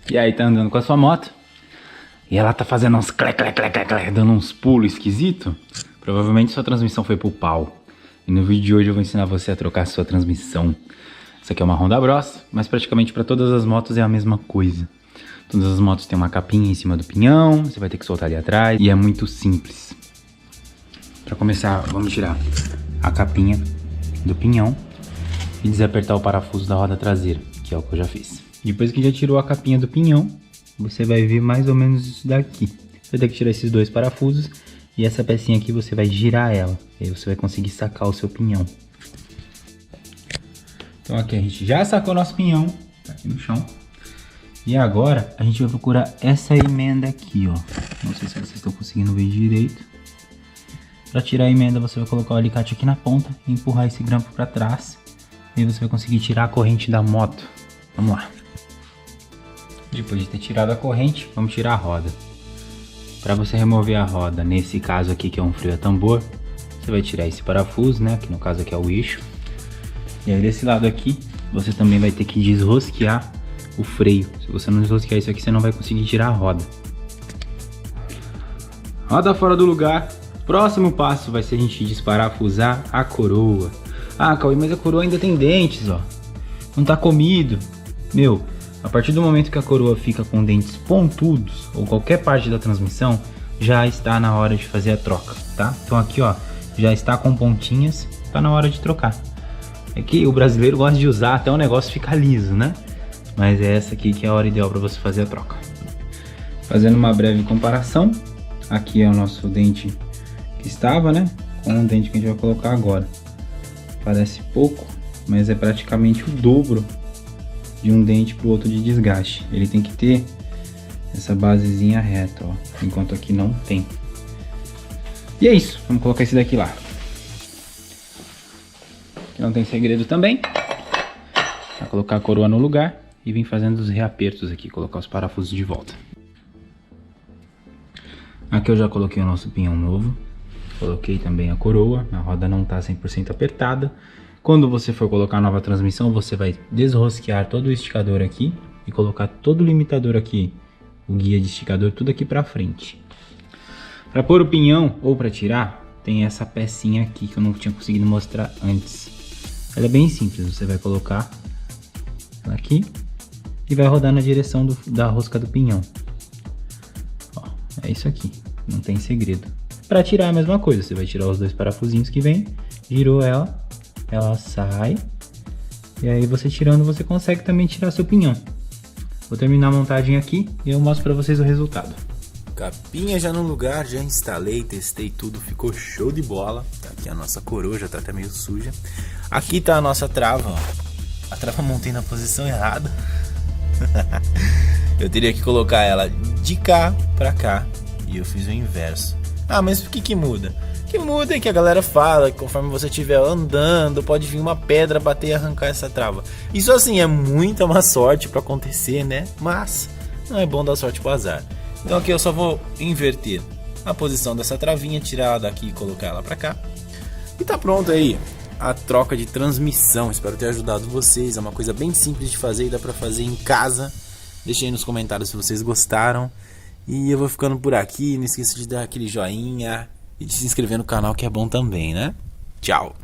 E aí tá andando com a sua moto e ela tá fazendo uns clec, dando uns pulos esquisitos. Provavelmente sua transmissão foi pro pau. E no vídeo de hoje eu vou ensinar você a trocar a sua transmissão. Essa aqui é uma Honda Bros, mas praticamente para todas as motos é a mesma coisa. Todas as motos têm uma capinha em cima do pinhão, você vai ter que soltar ali atrás e é muito simples. Para começar, vamos tirar a capinha do pinhão e desapertar o parafuso da roda traseira, que é o que eu já fiz. Depois que já tirou a capinha do pinhão, você vai ver mais ou menos isso daqui. Você vai ter que tirar esses dois parafusos e essa pecinha aqui você vai girar ela. E aí você vai conseguir sacar o seu pinhão. Então aqui a gente já sacou nosso pinhão, tá aqui no chão. E agora a gente vai procurar essa emenda aqui, ó. Não sei se vocês estão conseguindo ver direito. Para tirar a emenda você vai colocar o alicate aqui na ponta e empurrar esse grampo para trás. E aí você vai conseguir tirar a corrente da moto. Vamos lá. Depois de ter tirado a corrente, vamos tirar a roda. Para você remover a roda, nesse caso aqui que é um freio a tambor, você vai tirar esse parafuso, né? Que no caso aqui é o eixo. E aí desse lado aqui, você também vai ter que desrosquear o freio. Se você não desrosquear isso aqui, você não vai conseguir tirar a roda. Roda fora do lugar. Próximo passo vai ser a gente desparafusar a coroa. Ah, Cauê, mas a coroa ainda tem dentes, ó. Não tá comido. Meu, a partir do momento que a coroa fica com dentes pontudos ou qualquer parte da transmissão, já está na hora de fazer a troca, tá? Então aqui, ó, já está com pontinhas, tá na hora de trocar. É que o brasileiro gosta de usar até o negócio ficar liso, né? Mas é essa aqui que é a hora ideal para você fazer a troca. Fazendo uma breve comparação, aqui é o nosso dente que estava, né? Com o dente que a gente vai colocar agora. Parece pouco, mas é praticamente o dobro de um dente para o outro de desgaste. Ele tem que ter essa basezinha reta, ó, enquanto aqui não tem. E é isso, vamos colocar esse daqui lá. Aqui não tem segredo também. Vai colocar a coroa no lugar e vir fazendo os reapertos aqui, colocar os parafusos de volta. Aqui eu já coloquei o nosso pinhão novo. Coloquei também a coroa, a roda não está 100% apertada. Quando você for colocar a nova transmissão, você vai desrosquear todo o esticador aqui e colocar todo o limitador aqui, o guia de esticador, tudo aqui para frente. Para pôr o pinhão ou para tirar, tem essa pecinha aqui que eu não tinha conseguido mostrar antes. Ela é bem simples, você vai colocar ela aqui e vai rodar na direção da rosca do pinhão. Ó, é isso aqui, não tem segredo. Para tirar a mesma coisa, você vai tirar os dois parafusinhos que vem, girou ela sai, e aí você tirando você consegue também tirar seu pinhão. Vou terminar a montagem aqui e eu mostro para vocês o resultado. Capinha já no lugar, já instalei, testei tudo, ficou show de bola. Tá aqui a nossa coroa, já tá até meio suja. Aqui tá a nossa trava, ó. A trava montei na posição errada. Eu teria que colocar ela de cá pra cá e eu fiz o inverso. Ah, mas o que muda? O que muda é que a galera fala que conforme você estiver andando, pode vir uma pedra bater e arrancar essa trava. Isso assim, é muita má sorte pra acontecer, né? Mas não é bom dar sorte pro azar. Então aqui eu só vou inverter a posição dessa travinha, tirar ela daqui e colocar ela pra cá. E tá pronto aí a troca de transmissão. Espero ter ajudado vocês. É uma coisa bem simples de fazer e dá pra fazer em casa. Deixem aí nos comentários se vocês gostaram. E eu vou ficando por aqui. Não esqueça de dar aquele joinha e de se inscrever no canal, que é bom também, né? Tchau!